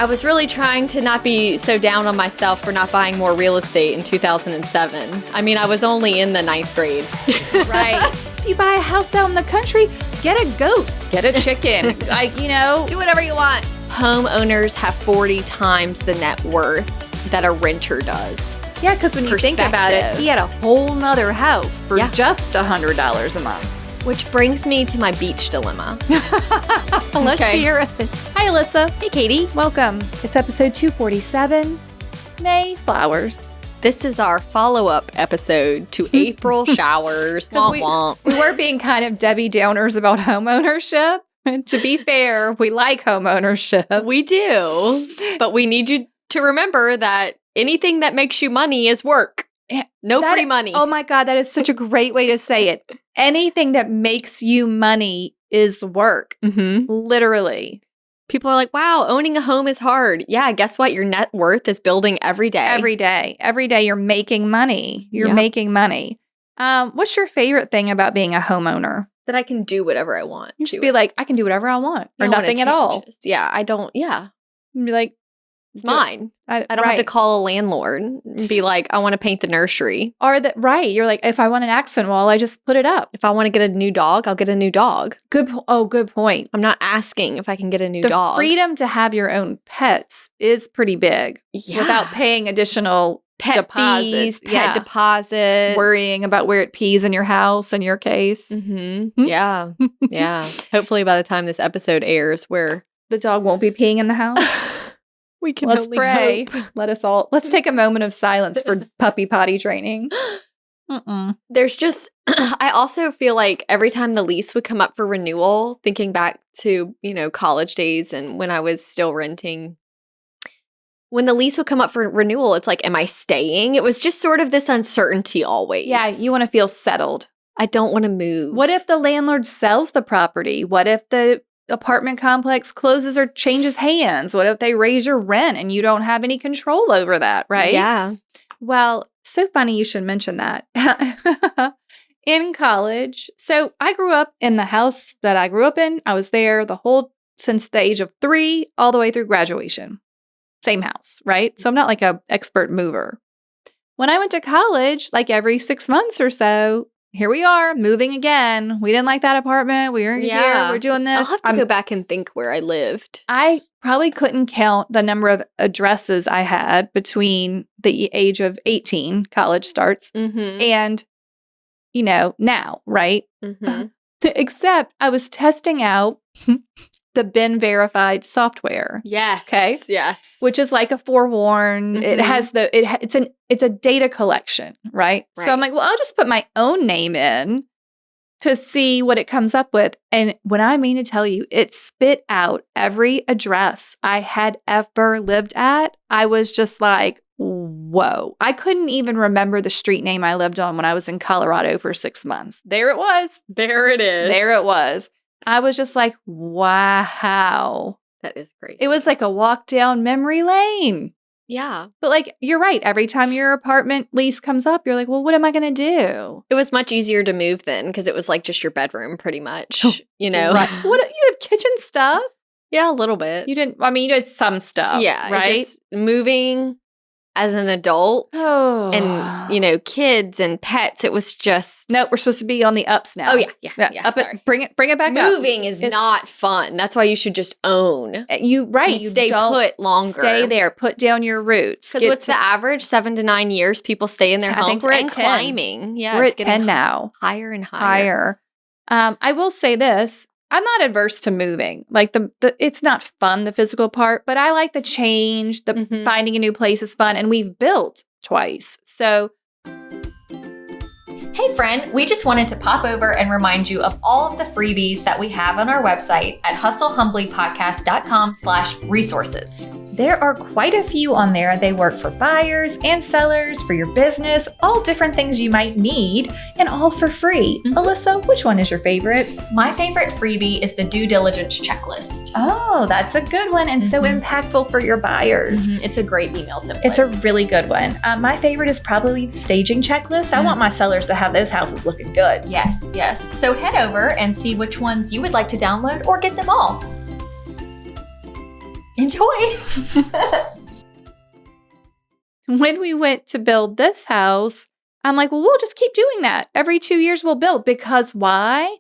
I was really trying to not be so down on myself for not buying more real estate in 2007. I mean, I was only in the 9th grade. Right. You buy a house out in the country, get a goat, get a chicken. Do whatever you want. Homeowners have 40 times the net worth that a renter does. Yeah, because when you think about it, he had a whole nother house for just $100 a month. Which brings me to my beach dilemma. Let's hear it. Hi, Alissa. Hey, Katy. Welcome. It's episode 247, May Flowers. This is our follow-up episode to April showers. Womp womp. We were being kind of Debbie Downers about homeownership. And to be fair, we like homeownership. We do. But we need you to remember that anything that makes you money is work. No free money. Oh my God, that is such a great way to say it. Anything that makes you money is work. Mm-hmm. Literally. People are like, wow, owning a home is hard. Yeah, guess what? Your net worth is building every day. Every day. Every day you're making money. You're making money. What's your favorite thing about being a homeowner? That I can do whatever I want. You just be like, I can do whatever I want. Or nothing at all. Yeah, I don't. Yeah. You'd be like, it's mine. I don't have to call a landlord and be like, I want to paint the nursery. Or you're like, if I want an accent wall, I just put it up. If I want to get a new dog, I'll get a new dog. Good point. I'm not asking if I can get a new dog. The freedom to have your own pets is pretty big. Yeah. Without paying additional pet deposits. Fees, pet deposits. Worrying about where it pees in your house in your case. Mm-hmm. Yeah. Yeah. Hopefully by the time this episode airs, where the dog won't be peeing in the house. We can Let's only pray. hope. Let's take a moment of silence for puppy potty training. There's just, I also feel like every time the lease would come up for renewal, thinking back to, college days and when I was still renting, when the lease would come up for renewal, it's like, am I staying? It was just sort of this uncertainty always. Yeah, you want to feel settled. I don't want to move. What if the landlord sells the property? What if the apartment complex closes or changes hands? What if they raise your rent and you don't have any control over that, right? Yeah. Well, so funny you should mention that. In college, so I grew up in the house that I grew up in. I was there since the age of 3 all the way through graduation. Same house, right? So I'm not like an expert mover. When I went to college, like every 6 months or so, here we are, moving again. We didn't like that apartment. We're here. We're doing this. I'll have to go back and think where I lived. I probably couldn't count the number of addresses I had between the age of 18, college starts, and, now, right? Mm-hmm. Except I was testing out the BIN verified software. Yes. Okay. Yes. Which is like a forewarn. Mm-hmm. It has it's a data collection, right? So I'm like, well, I'll just put my own name in to see what it comes up with. And when I mean to tell you, it spit out every address I had ever lived at. I was just like, whoa. I couldn't even remember the street name I lived on when I was in Colorado for 6 months. There it was. There it is. There it was. I was just like, wow. That is crazy. It was like a walk down memory lane. Yeah. But like, you're right. Every time your apartment lease comes up, you're like, well, what am I going to do? It was much easier to move then because it was like just your bedroom pretty much, Right. What, you have kitchen stuff? Yeah, a little bit. You did some stuff. Yeah. Right? Just moving as an adult and, kids and pets, it was just. No, we're supposed to be on the ups now. Oh, yeah. Up sorry. Bring it back up. Moving is not fun. That's why you should just own. You stay put longer. Stay there. Put down your roots. Because what's the average? 7 to 9 years people stay in their homes. I think we're and at 10. Climbing. Yeah, we're at 10 now. Higher and higher. I will say this. I'm not adverse to moving. Like it's not fun, the physical part, but I like the change. The finding a new place is fun, and we've built twice. So, hey friend, we just wanted to pop over and remind you of all of the freebies that we have on our website at hustlehumblypodcast.com/resources. There are quite a few on there. They work for buyers and sellers, for your business, all different things you might need, and all for free. Alissa, which one is your favorite? My favorite freebie is the due diligence checklist. Oh, that's a good one and so impactful for your buyers. It's a great email template. It's a really good one. My favorite is probably the staging checklist. I want my sellers to have those houses looking good. Yes. So head over and see which ones you would like to download or get them all. Enjoy. When we went to build this house, I'm like, well, we'll just keep doing that. Every 2 years we'll build. Because why?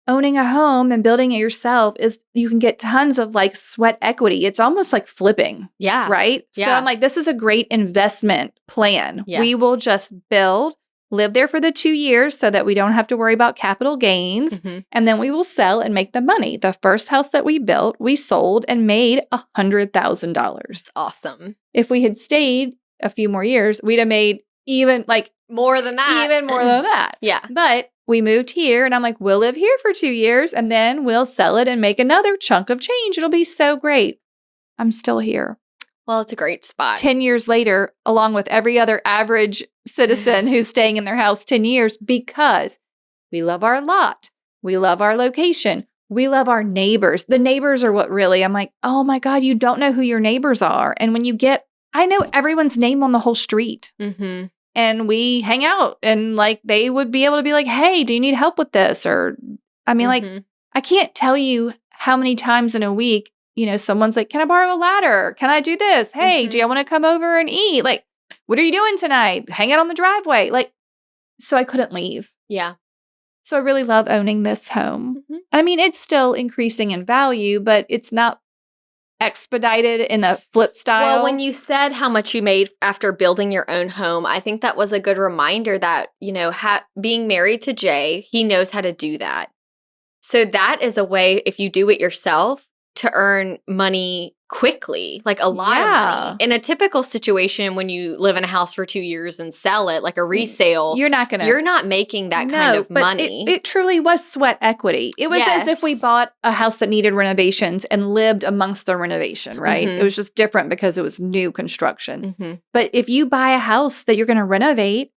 Owning a home and building it yourself is you can get tons of like sweat equity. It's almost like flipping. Yeah. Right? Yeah. So I'm like, this is a great investment plan. Yes. We will just build, live there for the 2 years so that we don't have to worry about capital gains. Mm-hmm. And then we will sell and make the money. The first house that we built, we sold and made $100,000. Awesome. If we had stayed a few more years, we'd have made even more than that. Even more than that. Yeah. But we moved here and I'm like, we'll live here for 2 years and then we'll sell it and make another chunk of change. It'll be so great. I'm still here. Well, it's a great spot. 10 years later, along with every other average citizen who's staying in their house 10 years because we love our lot. We love our location. We love our neighbors. The neighbors are what really, I'm like, oh my God, you don't know who your neighbors are. And when you get, I know everyone's name on the whole street. Mm-hmm. And we hang out and like they would be able to be like, hey, do you need help with this? Or, I mean, like, I can't tell you how many times in a week, you know, someone's like, can I borrow a ladder? Can I do this? Hey, do you want to come over and eat? Like, what are you doing tonight? Hang out on the driveway. Like, so I couldn't leave. Yeah. So I really love owning this home. Mm-hmm. I mean, it's still increasing in value, but it's not expedited in a flip style. Well, when you said how much you made after building your own home, I think that was a good reminder that, you know, being married to Jay, he knows how to do that. So that is a way, if you do it yourself, to earn money quickly, like a lot of money. In a typical situation, when you live in a house for 2 years and sell it, like a resale, you're not making that kind of money. It truly was sweat equity. It was as if we bought a house that needed renovations and lived amongst the renovation, right? Mm-hmm. It was just different because it was new construction. Mm-hmm. But if you buy a house that you're going to renovate,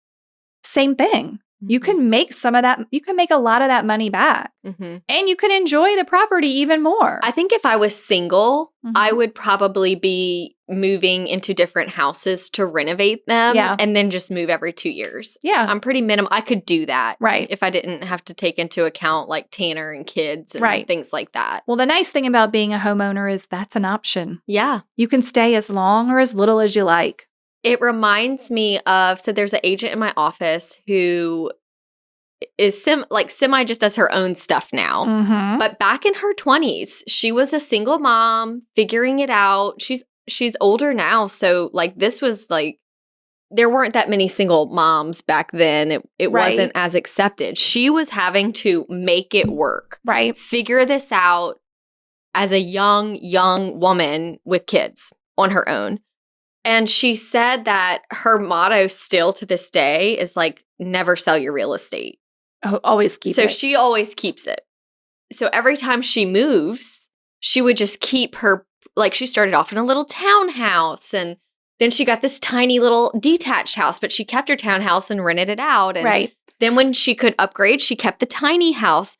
same thing. You can make some of that, you can make a lot of that money back. Mm-hmm. And you can enjoy the property even more. I think if I was single, I would probably be moving into different houses to renovate them and then just move every 2 years. Yeah. I'm pretty minimal. I could do that. Right. If I didn't have to take into account like Tanner and kids and things like that. Well, the nice thing about being a homeowner is that's an option. Yeah. You can stay as long or as little as you like. It reminds me of, so there's an agent in my office who is semi just does her own stuff now. Mm-hmm. But back in her 20s, she was a single mom figuring it out. She's older now. So like this was like, there weren't that many single moms back then. It wasn't as accepted. She was having to make it work. Right. Figure this out as a young woman with kids on her own. And she said that her motto still to this day is like, never sell your real estate. Oh, always keep it. So she always keeps it. So every time she moves, she would just keep her, like she started off in a little townhouse and then she got this tiny little detached house, but she kept her townhouse and rented it out. And then when she could upgrade, she kept the tiny house.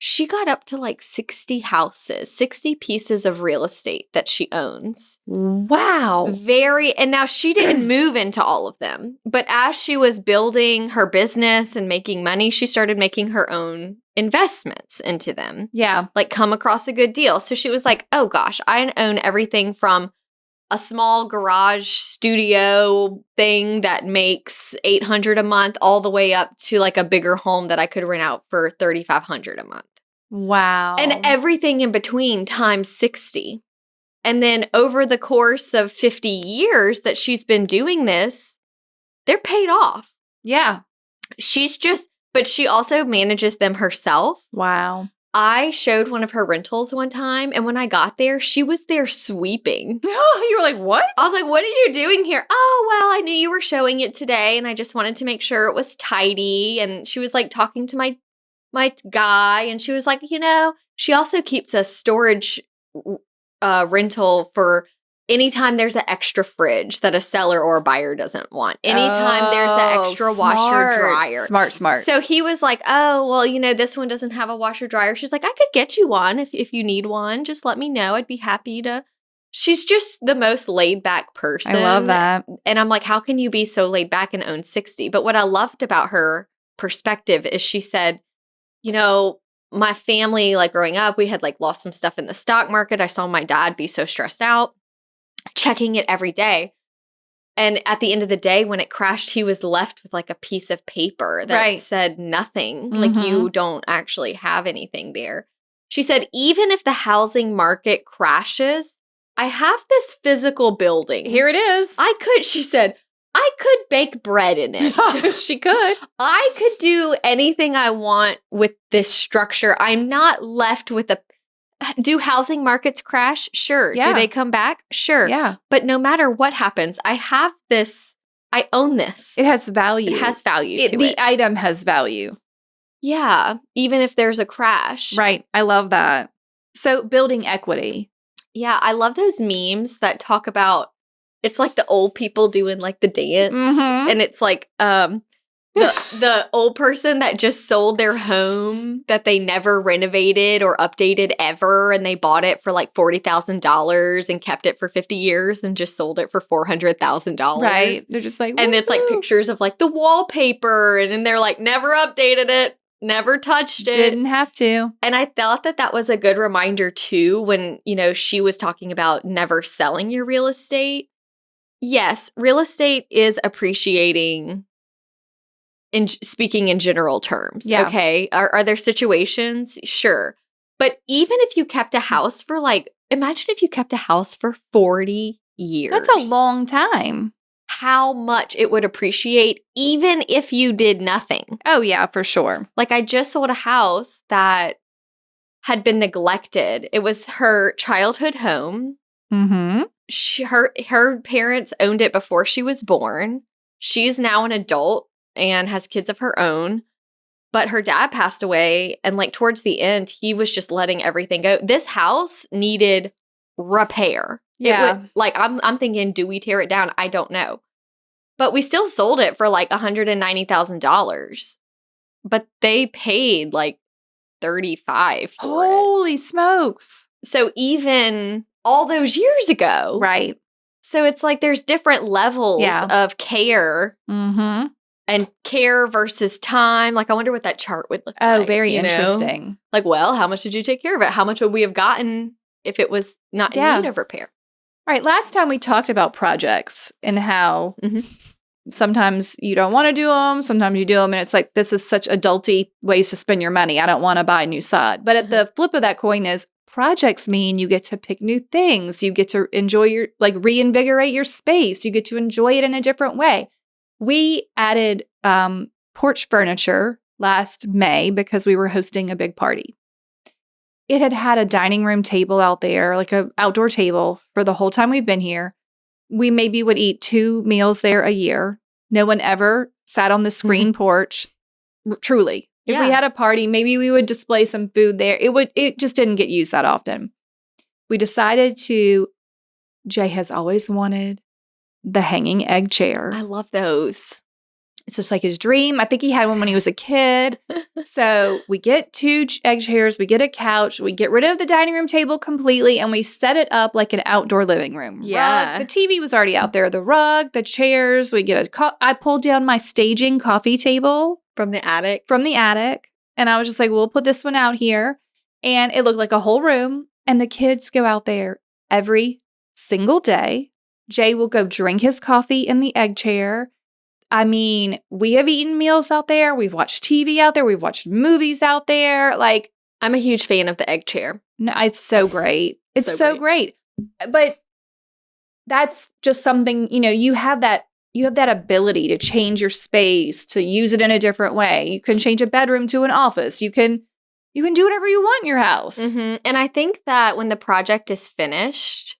She got up to like 60 houses, 60 pieces of real estate that she owns. Wow. And now she didn't move into all of them, but as she was building her business and making money, she started making her own investments into them. Yeah. Like come across a good deal. So she was like, oh gosh, I own everything from a small garage studio thing that makes $800 a month all the way up to like a bigger home that I could rent out for $3,500 a month. Wow. And everything in between times 60. And then over the course of 50 years that she's been doing this, they're paid off. Yeah. But she also manages them herself. Wow. I showed one of her rentals one time, and when I got there, she was there sweeping. You were like, what? I was like, what are you doing here? Oh, well, I knew you were showing it today, and I just wanted to make sure it was tidy. And she was like talking to my guy, and she was like, you know, she also keeps a storage rental for anytime there's an extra fridge that a seller or a buyer doesn't want. Anytime there's an extra washer dryer. Smart. So he was like, oh, well, you know, this one doesn't have a washer dryer. She's like, I could get you one if you need one. Just let me know. I'd be happy to. She's just the most laid back person. I love that. And I'm like, how can you be so laid back and own 60? But what I loved about her perspective is she said, you know, my family, like growing up, we had like lost some stuff in the stock market. I saw my dad be so stressed out, checking it every day. And at the end of the day, when it crashed, he was left with like a piece of paper that said nothing. Like you don't actually have anything there. She said, even if the housing market crashes, I have this physical building. Here it is. She said, I could bake bread in it. She could. I could do anything I want with this structure. I'm not left with do housing markets crash? Sure. Yeah. Do they come back? Sure. Yeah. But no matter what happens, I have this. I own this. It has value. It has value to it. The item has value. Yeah. Even if there's a crash. Right. I love that. So building equity. Yeah. I love those memes that talk about, it's like the old people doing like the dance. And it's like, the old person that just sold their home that they never renovated or updated ever, and they bought it for like $40,000 and kept it for 50 years and just sold it for $400,000. Right. They're just like, and it's like pictures of like the wallpaper, and then they're like, never updated it, never touched it. Didn't have to. And I thought that was a good reminder too, when, she was talking about never selling your real estate. Yes, real estate is appreciating. Speaking in general terms, okay? Are there situations? Sure. But even if you kept a house for imagine if you kept a house for 40 years. That's a long time. How much it would appreciate even if you did nothing. Oh, yeah, for sure. Like I just sold a house that had been neglected. It was her childhood home. Her parents owned it before she was born. She's now an adult and has kids of her own, but her dad passed away, and like towards the end, he was just letting everything go. This house needed repair. Yeah. I'm thinking, do we tear it down? I don't know. But we still sold it for like $190,000. But they paid like $35,000 for it. Holy smokes. So even all those years ago. Right. So it's like there's different levels of care. And care versus time. Like, I wonder what that chart would look like. Oh, very interesting. Like, well, how much did you take care of it? How much would we have gotten if it was not in need of repair? All right. Last time we talked about projects and how sometimes you don't want to do them. Sometimes you do them. And it's like, this is such adulty ways to spend your money. I don't want to buy a new sod. But at the flip of that coin is projects mean you get to pick new things. You get to enjoy reinvigorate your space. You get to enjoy it in a different way. We added porch furniture last May because we were hosting a big party. It had a dining room table out there, like an outdoor table for the whole time we've been here. We maybe would eat 2 meals there a year. No one ever sat on the screen porch, truly. If we had a party, maybe we would display some food there. It just didn't get used that often. We decided Jay has always wanted the hanging egg chair. I love those. It's just like his dream. I think he had one when he was a kid. So we get 2 egg chairs, we get a couch, we get rid of the dining room table completely, and we set it up like an outdoor living room. Yeah. Rug. The TV was already out there. The rug, the chairs, we get I pulled down my staging coffee table. From the attic? From the attic. And I was just like, we'll put this one out here. And it looked like a whole room. And the kids go out there every single day. Jay will go drink his coffee in the egg chair. I mean, we have eaten meals out there. We've watched TV out there. We've watched movies out there. Like, I'm a huge fan of the egg chair. No, it's so great. It's so great. But that's just something, you have that ability to change your space, to use it in a different way. You can change a bedroom to an office. You can do whatever you want in your house. And I think that when the project is finished,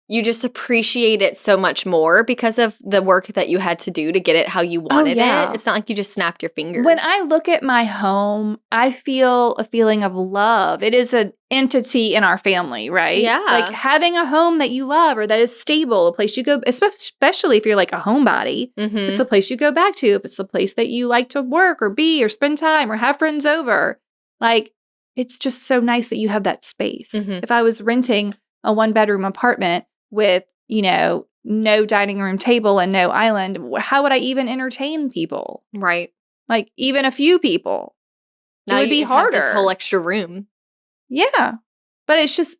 you just appreciate it so much more because of the work that you had to do to get it how you wanted it. It's not like you just snapped your fingers. When I look at my home, I feel a feeling of love. It is an entity in our family, right? Yeah. Like having a home that you love or that is stable, a place you go, especially if you're like a homebody, it's a place you go back to. If it's a place that you like to work or be or spend time or have friends over. Like, it's just so nice that you have that space. If I was renting a 1-bedroom apartment with, no dining room table and no island, how would I even entertain people? Right. Like even a few people. Now would be you have this harder. whole extra room. Yeah. But it's just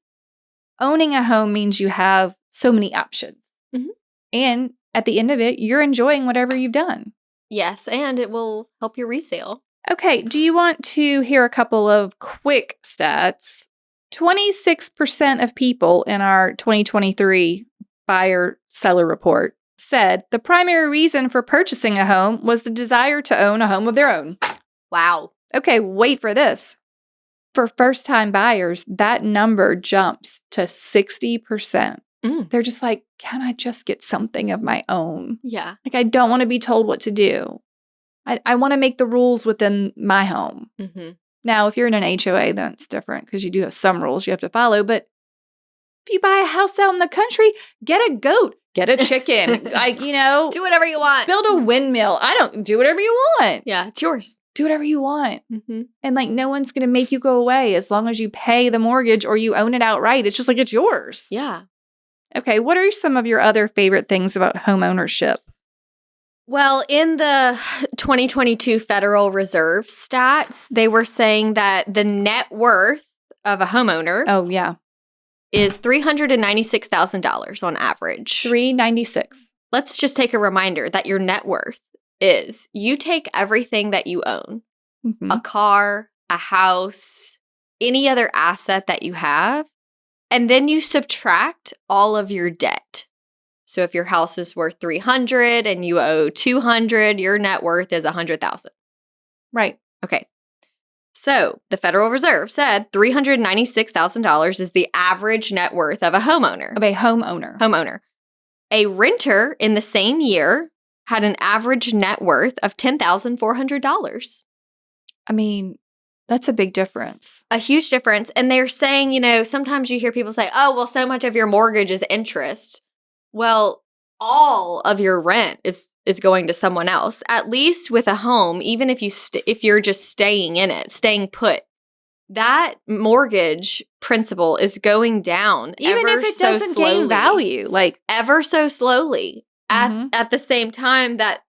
owning a home means you have so many options. Mhm. And at the end of it, you're enjoying whatever you've done. Yes, and it will help your resale. Okay, do you want to hear a couple of quick stats? 26% of people in our 2023 buyer seller report said the primary reason for purchasing a home was the desire to own a home of their own. Wow. Okay, wait for this. For first-time buyers, that number jumps to 60%. They're just like, can I just get something of my own? Yeah. Like, I don't want to be told what to do. I want to make the rules within my home. Mm-hmm. Now, if you're in an HOA, then it's different because you do have some rules you have to follow. But if you buy a house out in the country, get a goat, get a chicken, do whatever you want. Build a windmill. I don't do whatever you want. Yeah, it's yours. Do whatever you want. Mm-hmm. And no one's going to make you go away as long as you pay the mortgage or you own it outright. It's just like it's yours. Yeah. Okay, what are some of your other favorite things about home ownership? Well, in the 2022 Federal Reserve stats, they were saying that the net worth of a homeowner is $396,000 on average. $396,000. Let's just take a reminder that your net worth is you take everything that you own, a car, a house, any other asset that you have, and then you subtract all of your debt. So if your house is worth $300,000 and you owe $200,000, your net worth is $100,000. Right. Okay. So the Federal Reserve said $396,000 is the average net worth of a homeowner. Of a homeowner. A renter in the same year had an average net worth of $10,400. I mean, that's a big difference. A huge difference. And they're saying, sometimes you hear people say, oh, well, so much of your mortgage is interest. Well, all of your rent is going to someone else. At least with a home, even if you're just staying in it, staying put, that mortgage principal is going down. Even if it doesn't gain value, ever so slowly. At the same time that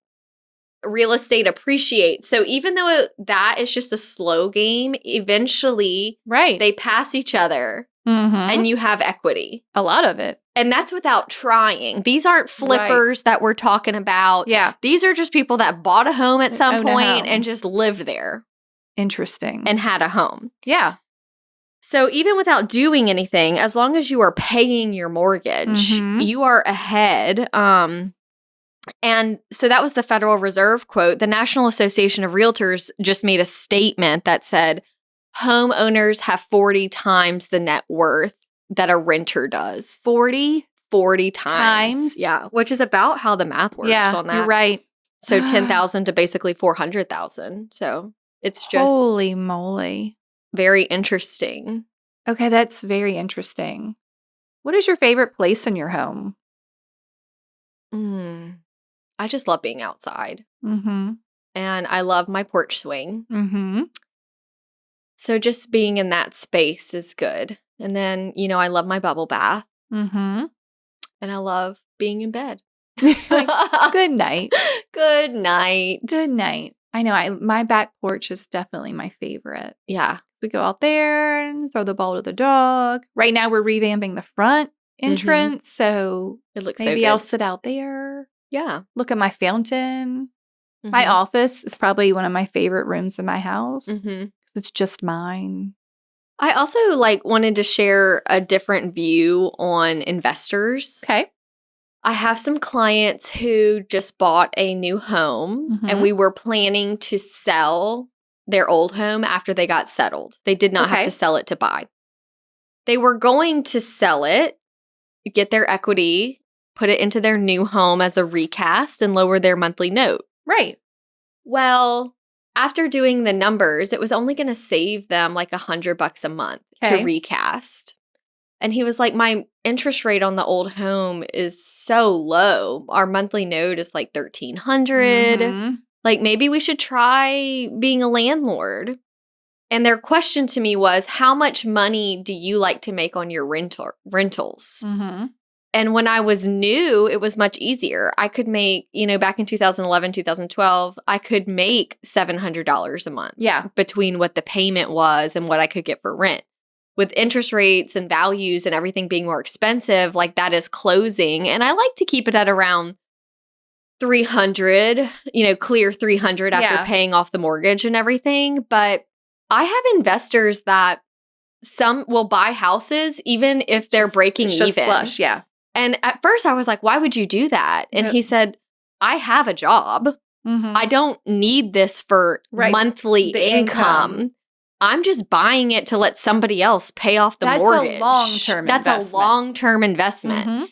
real estate appreciates. So even though that is just a slow game, eventually they pass each other and you have equity. A lot of it. And that's without trying. These aren't flippers that we're talking about. Yeah. These are just people that bought a home at some point and just lived there. Interesting. And had a home. Yeah. So even without doing anything, as long as you are paying your mortgage, you are ahead. And so that was the Federal Reserve quote. The National Association of Realtors just made a statement that said homeowners have 40 times the net worth that a renter does. 40 times. Yeah, which is about how the math works on that. You're right. So 10,000 to basically 400,000. So it's just holy moly. Very interesting. Okay, that's very interesting. What is your favorite place in your home? I just love being outside. And I love my porch swing. So just being in that space is good. And then, I love my bubble bath. And I love being in bed. Good night. Good night. Good night. I know. My back porch is definitely my favorite. Yeah. We go out there and throw the ball to the dog. Right now, we're revamping the front entrance. So it looks maybe so good. I'll sit out there. Yeah. Look at my fountain. My office is probably one of my favorite rooms in my house because it's just mine. I also wanted to share a different view on investors. Okay. I have some clients who just bought a new home and we were planning to sell their old home after they got settled. They did not have to sell it to buy. They were going to sell it, get their equity, put it into their new home as a recast and lower their monthly note. Right. Well, after doing the numbers, it was only going to save them $100 a month to recast. And he was like, my interest rate on the old home is so low. Our monthly note is $1,300. Maybe we should try being a landlord. And their question to me was, how much money do you like to make on your rentals? And when I was new, it was much easier. I could make, back in 2011, 2012, I could make $700 a month. Yeah. Between what the payment was and what I could get for rent. With interest rates and values and everything being more expensive, like that is closing. And I like to keep it at around 300, clear 300 after paying off the mortgage and everything. But I have investors that some will buy houses even if they're breaking even. Just flush, yeah. And at first I was like, why would you do that? And he said, I have a job. Mm-hmm. I don't need this for monthly income. I'm just buying it to let somebody else pay off the mortgage. That's a long-term investment. That's a long-term investment. Mm-hmm.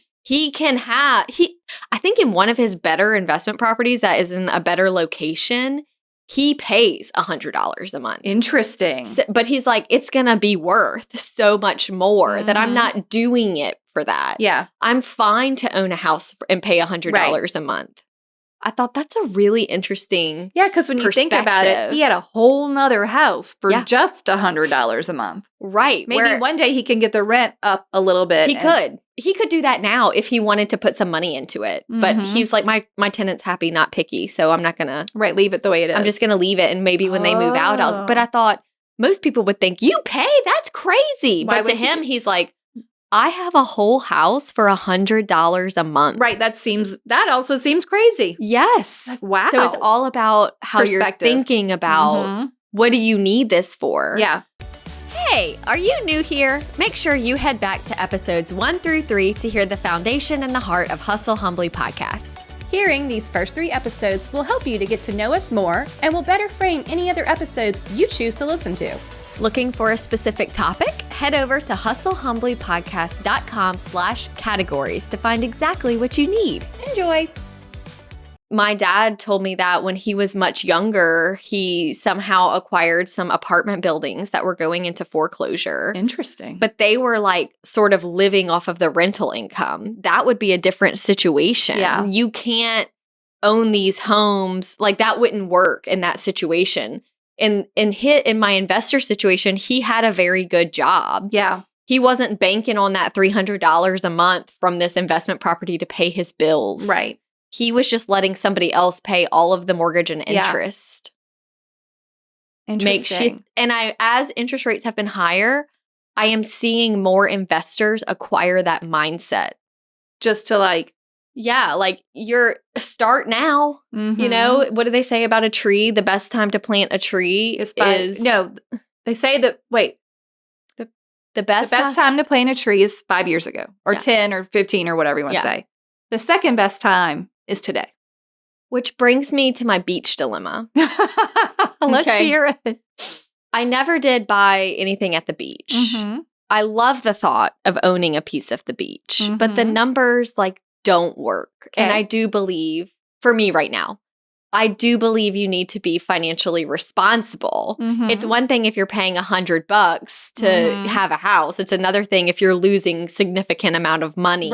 I think in one of his better investment properties that is in a better location, he pays $100 a month. Interesting. So, but he's like, it's going to be worth so much more that I'm not doing it for that. Yeah. I'm fine to own a house and pay $100 a month. I thought that's a really interesting because when you think about it, he had a whole nother house for just $100 a month. Right. Maybe one day he can get the rent up a little bit. He could do that now if he wanted to put some money into it. Mm-hmm. But he's like, my tenant's happy, not picky. So I'm not going to. Right. Leave it the way it is. I'm just going to leave it. And maybe when they move out, but I thought most people would think, you pay? That's crazy. But to him, he's like, I have a whole house for $100 a month. Right. That also seems crazy. Yes. Like, wow. So it's all about how you're thinking about what do you need this for? Yeah. Hey, are you new here? Make sure you head back to episodes 1 through 3 to hear the foundation and the heart of Hustle Humbly podcast. Hearing these first 3 episodes will help you to get to know us more and will better frame any other episodes you choose to listen to. Looking for a specific topic? Head over to hustlehumblypodcast.com/categories to find exactly what you need. Enjoy. My dad told me that when he was much younger, he somehow acquired some apartment buildings that were going into foreclosure. Interesting. But they were like sort of living off of the rental income. That would be a different situation. Yeah. You can't own these homes. Like that wouldn't work in that situation. In my investor situation, he had a very good job. Yeah. He wasn't banking on that $300 a month from this investment property to pay his bills. Right. He was just letting somebody else pay all of the mortgage and interest. Interesting. As interest rates have been higher, I am seeing more investors acquire that mindset. Just to start now. Mm-hmm. What do they say about a tree? The best time to plant a tree is they say that, the best time to plant a tree is 5 years ago or 10 or 15 or whatever you want to say. The second best time is today. Which brings me to my beach dilemma. Let's hear it. I never did buy anything at the beach. Mm-hmm. I love the thought of owning a piece of the beach, but the numbers don't work. Okay. And I do believe, for me right now, I do believe you need to be financially responsible. Mm-hmm. It's one thing if you're paying $100 to have a house. It's another thing if you're losing significant amount of money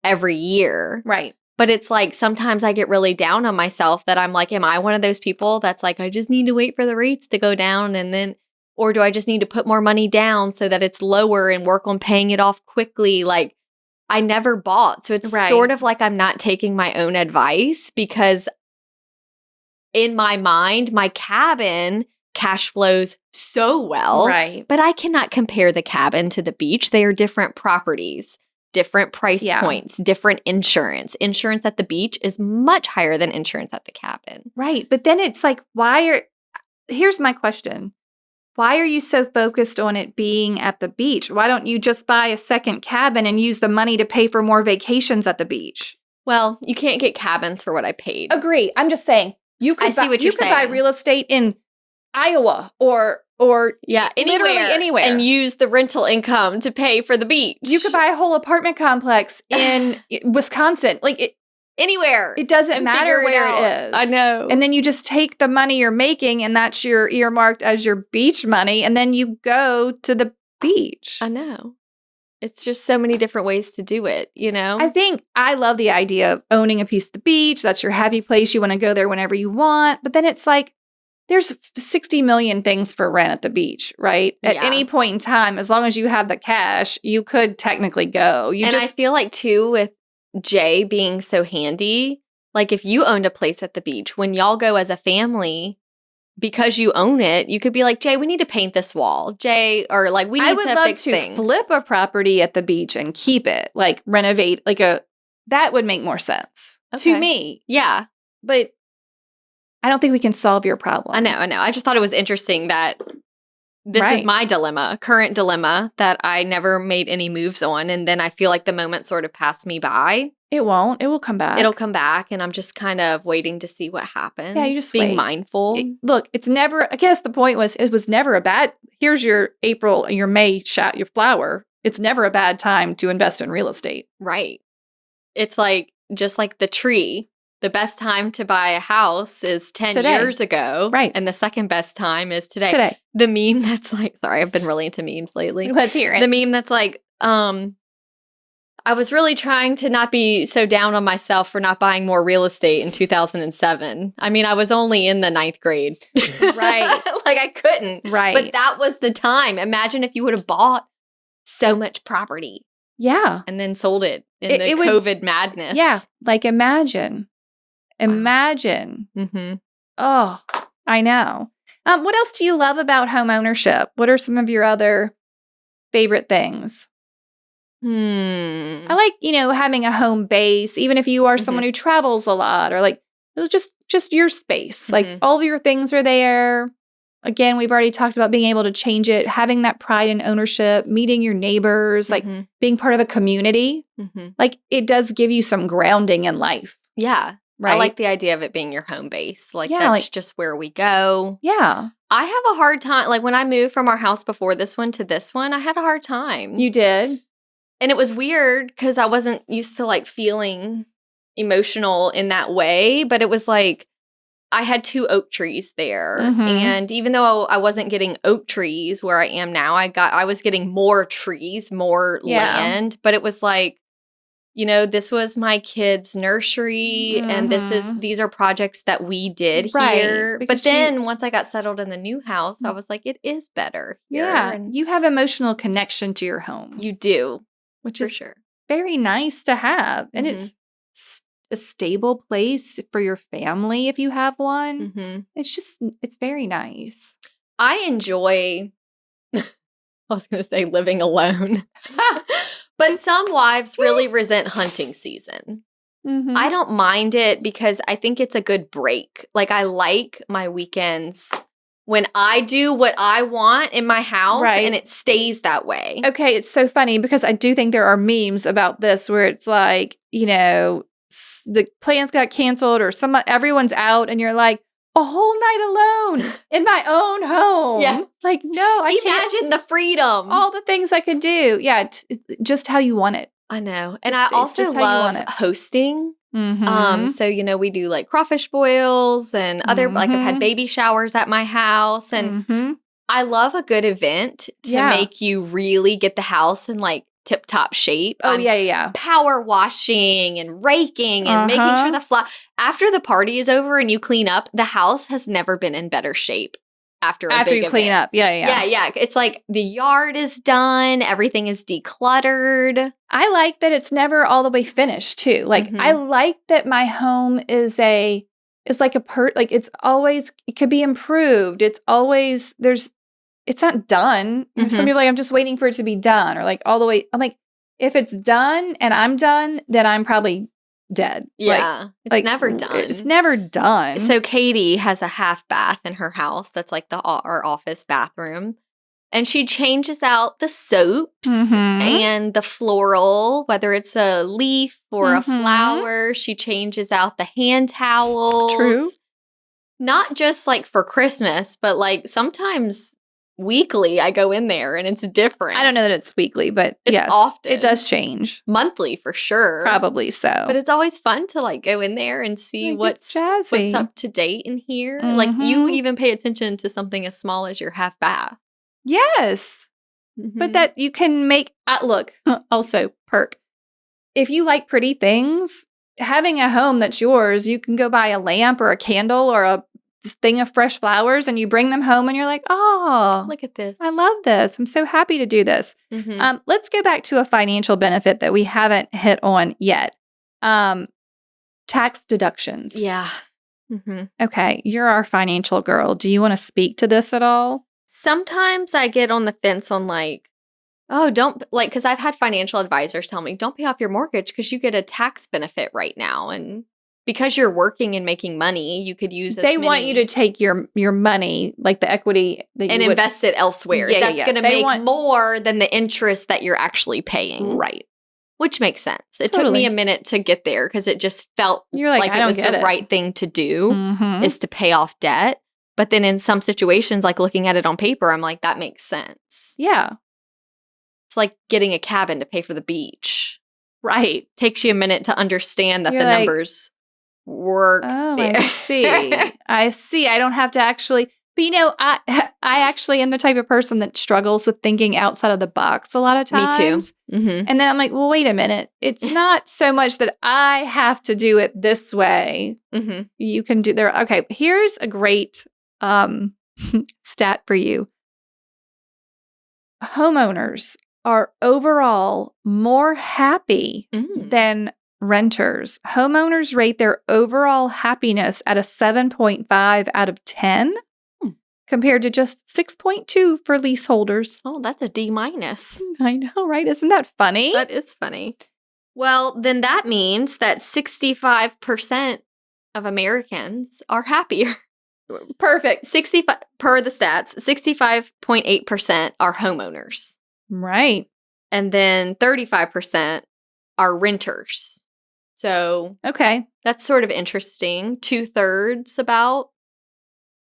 every year. Right. But it's like sometimes I get really down on myself that I'm like, am I one of those people that's like, I just need to wait for the rates to go down or do I just need to put more money down so that it's lower and work on paying it off quickly? Like I never bought. So it's sort of like I'm not taking my own advice because in my mind, my cabin cash flows so well. Right. But I cannot compare the cabin to the beach. They are different properties. Different price points, different insurance. Insurance at the beach is much higher than insurance at the cabin. Right. But then it's like, here's my question. Why are you so focused on it being at the beach? Why don't you just buy a second cabin and use the money to pay for more vacations at the beach? Well, you can't get cabins for what I paid. Agree. I'm just saying, you could buy real estate in Iowa or anywhere and use the rental income to pay for the beach. You could buy a whole apartment complex in Wisconsin, anywhere. It doesn't matter where it is. I know. And then you just take the money you're making, and that's your earmarked as your beach money, and then you go to the beach. I know. It's just so many different ways to do it, I love the idea of owning a piece of the beach. That's your happy place. You want to go there whenever you want. But then it's like, there's 60 million things for rent at the beach, right? At Yeah. any point in time, as long as you have the cash, you could technically go. I feel like, too, with Jay being so handy, like if you owned a place at the beach, when y'all go as a family, because you own it, you could be like, Jay, we need to paint this wall. Jay, or like, we need to fix things. flip a property at the beach and keep it, like renovate, that would make more sense to me. Yeah. But I don't think we can solve your problem. I know. I just thought it was interesting that this is my current dilemma, that I never made any moves on. And then I feel like the moment sort of passed me by. It won't. It will come back. It'll come back. And I'm just kind of waiting to see what happens. Yeah, you just being wait. mindful. Look, it's never, I guess the point was, it was never a bad, here's your April, your May shot, your flower. It's never a bad time to invest in real estate. Right. It's like, just like the tree. The best time to buy a house is 10 years ago. Right. And the second best time is today. The meme that's like, sorry, I've been really into memes lately. Let's hear it. The meme that's like, I was really trying to not be so down on myself for not buying more real estate in 2007. I mean, I was only in the 9th grade. Right. Like I couldn't. Right. But that was the time. Imagine if you would have bought so much property. Yeah. And then sold it in the COVID madness. Yeah. Like imagine. Mm-hmm. Oh, I know. What else do you love about home ownership? What are some of your other favorite things? I like, having a home base, even if you are someone who travels a lot, or like just your space. Like all of your things are there. Again, we've already talked about being able to change it, having that pride in ownership, meeting your neighbors, like being part of a community. Like it does give you some grounding in life. Yeah. Right? I like the idea of it being your home base. Like that's just where we go. Yeah. I have a hard time. Like when I moved from our house before this one to this one, I had a hard time. You did? And it was weird because I wasn't used to like feeling emotional in that way. But it was like I had 2 oak trees there. And even though I wasn't getting oak trees where I am now, I was getting more trees, more land. But it was like, this was my kids' nursery, and these are projects that we did here. But then once I got settled in the new house, I was like, it is better here. Yeah, and you have emotional connection to your home. You do, which for is sure very nice to have, and it's a stable place for your family if you have one. It's very nice. I enjoy. I was going to say living alone. But some wives really resent hunting season. I don't mind it because I think it's a good break. Like I like my weekends when I do what I want in my house and it stays that way. Okay, it's so funny because I do think there are memes about this where it's like, the plans got canceled or everyone's out and you're like, a whole night alone in my own home. Yeah. Like, no, I can't. Imagine the freedom. All the things I could do. Yeah, just how you want it. I know. And I also love hosting. So, we do like crawfish boils and other, like I've had baby showers at my house. And I love a good event to make you really get the house in like tip-top shape. Oh, yeah. Power washing and raking and making sure after the party is over and you clean up, the house has never been in better shape after you clean up. Yeah. It's like the yard is done. Everything is decluttered. I like that it's never all the way finished too. Like I like that my home is like it's always, it could be improved. It's always, it's not done. Some people are like, I'm just waiting for it to be done, or like all the way. I'm like, if it's done and I'm done, then I'm probably dead. Yeah. It's never done. It's never done. So Katy has a half bath in her house. That's like our office bathroom. And she changes out the soaps and the floral, whether it's a leaf or a flower. She changes out the hand towels. True. Not just like for Christmas, but like sometimes weekly I go in there and it's different. I don't know that it's weekly, but yes, often. It does change. Monthly for sure. Probably so. But it's always fun to like go in there and see what's up to date in here. Like you even pay attention to something as small as your half bath. Yes. But that you can make, look, also perk. If you like pretty things, having a home that's yours, you can go buy a lamp or a candle or a this thing of fresh flowers and you bring them home and you're like, oh, Look at this. I love this. I'm so happy to do this. Mhm. Let's go back to a financial benefit that we haven't hit on yet. Tax deductions. Yeah. Mhm. Okay, you're our financial girl. Do you want to speak to this at all? Sometimes I get on the fence on like, oh, don't like, because I've had financial advisors tell me, don't pay off your mortgage because you get a tax benefit right now. And because you're working and making money, you could use They want you to take your money, like the equity that and you would invest it elsewhere. Yeah, That's yeah. going to They make want- more than the interest that you're actually paying. Right. Which makes sense. It took Totally. me a minute to get there because it just felt You're like, I it don't was get the it. right thing to do Mhm. is to pay off debt. But then in some situations, like looking at it on paper, I'm like, that makes sense. Yeah. It's like getting a cabin to pay for the beach. Right. Takes you a minute to understand that You're the like, numbers work. Oh, there. I see. I see. I don't have to actually. But I actually am the type of person that struggles with thinking outside of the box a lot of Me times. too. Mm-hmm. And then I'm like, well, wait a minute. It's not so much that I have to do it this way. Mm-hmm. You can do there. Okay, here's a great stat for you. Homeowners are overall more happy than renters. Homeowners rate their overall happiness at a 7.5 out of 10 compared to just 6.2 for leaseholders. Oh, that's a D minus. I know, right? Isn't that funny? That is funny. Well, then that means that 65% of Americans are happier. Perfect. 65 per the stats, 65.8% are homeowners. Right. And then 35% are renters. So Okay. that's sort of interesting. 2/3 about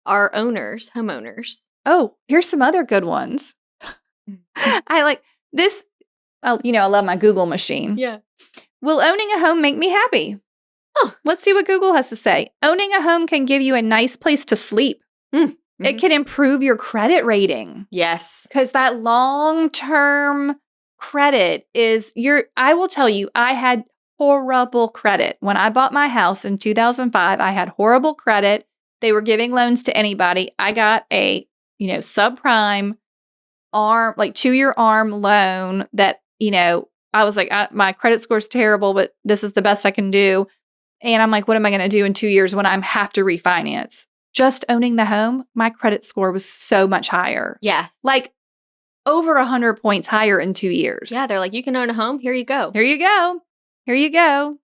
are owners, homeowners. Oh, here's some other good ones. I like this. I love my Google machine. Yeah. Will owning a home make me happy? Oh. Let's see what Google has to say. Owning a home can give you a nice place to sleep. It can improve your credit rating. Yes. Because that long-term credit is I will tell you, I had horrible credit. When I bought my house in 2005, I had horrible credit. They were giving loans to anybody. I got a, subprime arm, like 2-year arm loan that, I was like, my credit score's terrible, but this is the best I can do. And I'm like, what am I going to do in 2 years when I have to refinance? Just owning the home, my credit score was so much higher. Yeah. Like over 100 points higher in 2 years. Yeah, they're like, you can own a home. Here you go. Here you go. Here you go.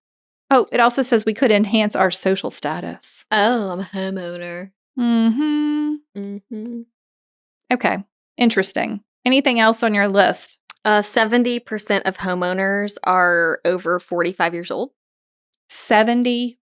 Oh, it also says we could enhance our social status. Oh, I'm a homeowner. Mm-hmm. Mm-hmm. Okay. Interesting. Anything else on your list? 70% of homeowners are over 45 years old. 70%.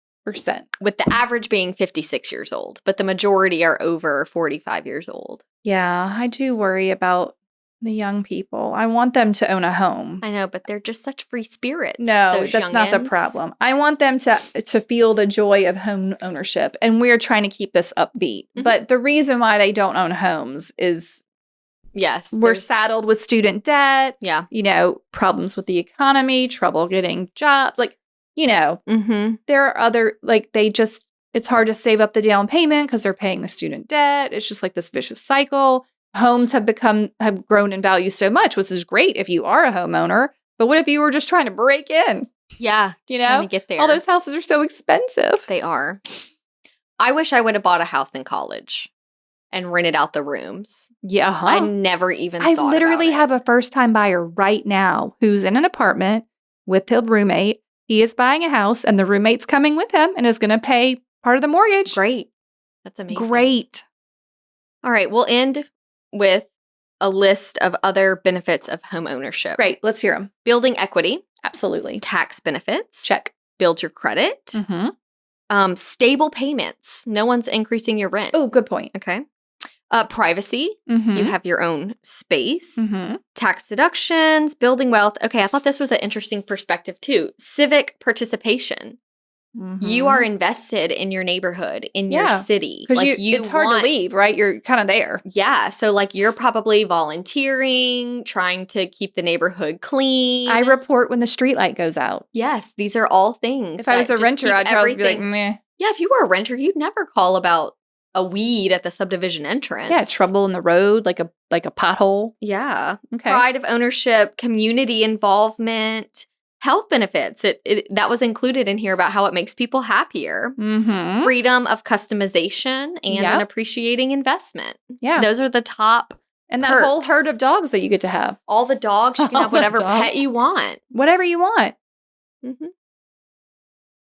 With the average being 56 years old, but the majority are over 45 years old. Yeah, I do worry about the young people. I want them to own a home. I know, but they're just such free spirits. No, those that's not the youngins. problem. I want them to feel the joy of home ownership, and we're trying to keep this upbeat. Mhm. But the reason why they don't own homes is Yes. we're saddled with student debt, Yeah. problems with the economy, trouble getting jobs, Mm-hmm. there are other, it's hard to save up the down payment because they're paying the student debt. It's just like this vicious cycle. Homes have grown in value so much, which is great if you are a homeowner. But what if you were just trying to break in? Yeah. Trying to get there. All those houses are so expensive. They are. I wish I would have bought a house in college and rented out the rooms. Yeah. I never even I thought literally about have a first-time buyer right now who's in an apartment with a roommate. He is buying a house and the roommate's coming with him and is going to pay part of the mortgage. Great. That's amazing. Great. All right. We'll end with a list of other benefits of home ownership. Great. Let's hear them. Building equity, Absolutely. tax benefits. Check. Build your credit. Mm-hmm. Stable payments. No one's increasing your rent. Oh, good point. Okay. Privacy. Mm-hmm. You have your own space. Mm-hmm. Tax deductions, building wealth. Okay, I thought this was an interesting perspective too. Civic participation. Mm-hmm. You are invested in your neighborhood, in your city. Because it's hard to leave, right? You're kind of there. Yeah. So you're probably volunteering, trying to keep the neighborhood clean. I report when the street light goes out. Yes, these are all things. If I was a that just renter, keep I'd probably be like, everything- meh. Yeah, if you were a renter, you'd never call about a weed at the subdivision entrance. Yeah, trouble in the road, like a pothole. Yeah. Okay. Pride of ownership, community involvement, health benefits. That was included in here about how it makes people happier. Mm-hmm. Freedom of customization and an appreciating investment. Yeah. Those are the top And that perks. whole herd of dogs that you get to have. All the dogs. You can All have the whatever dogs. pet you want. Whatever you want. Mm-hmm.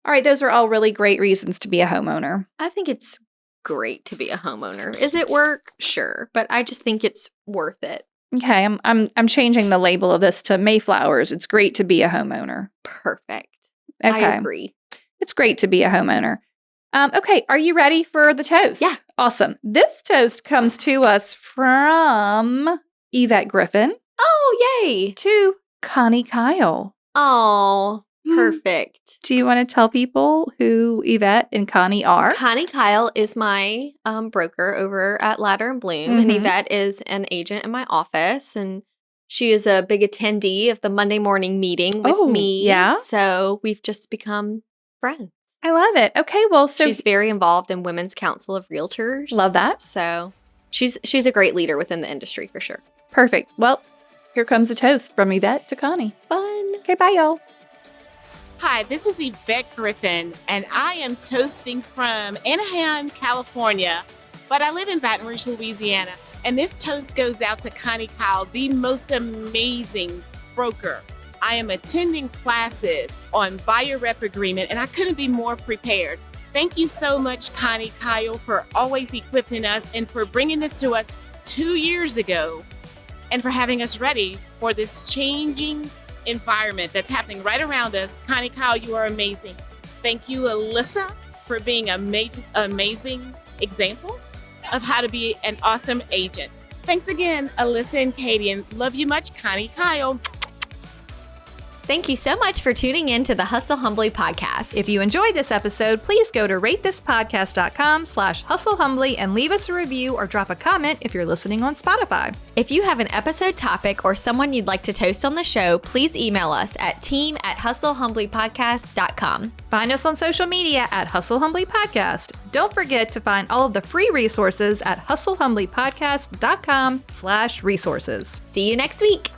All right, those are all really great reasons to be a homeowner. I think it's great to be a homeowner. Is it work? Sure. But I just think it's worth it. Okay, I'm changing the label of this to Mayflowers. It's great to be a homeowner. Perfect. Okay. I agree. It's great to be a homeowner. Okay, are you ready for the toast? Yeah. Awesome. This toast comes to us from Yvette Griffin Oh, yay. to Connie Kyle. Oh, perfect. Do you want to tell people who Yvette and Connie are? Connie Kyle is my broker over at Ladder and Bloom, and Mhm. Yvette is an agent in my office, and she is a big attendee of the Monday morning meeting with Oh, me. yeah? So we've just become friends. I love it. Okay, well, so She's very involved in Women's Council of Realtors. Love that. So she's a great leader within the industry for sure. perfect. Well, here comes a toast from Yvette to Connie. Fun. Okay, bye, y'all. Hi, this is Yvette Griffin, and I am toasting from Anaheim, California, but I live in Baton Rouge, Louisiana. And this toast goes out to Connie Kyle, the most amazing broker. I am attending classes on buyer rep agreement, and I couldn't be more prepared. Thank you so much, Connie Kyle, for always equipping us and for bringing this to us 2 years ago, and for having us ready for this changing environment that's happening right around us. Connie Kyle, you are amazing. Thank you, Alissa, for being an amazing example of how to be an awesome agent. Thanks again, Alissa and Katy, and love you much, Connie Kyle. Thank you so much for tuning in to the Hustle Humbly podcast. If you enjoyed this episode, please go to ratethispodcast.com/hustlehumbly and leave us a review or drop a comment if you're listening on Spotify. If you have an episode topic or someone you'd like to toast on the show, please email us at team@hustlehumblypodcast.com. Find us on social media at Hustle Humbly Podcast. Don't forget to find all of the free resources at hustlehumblypodcast.com/resources. See you next week.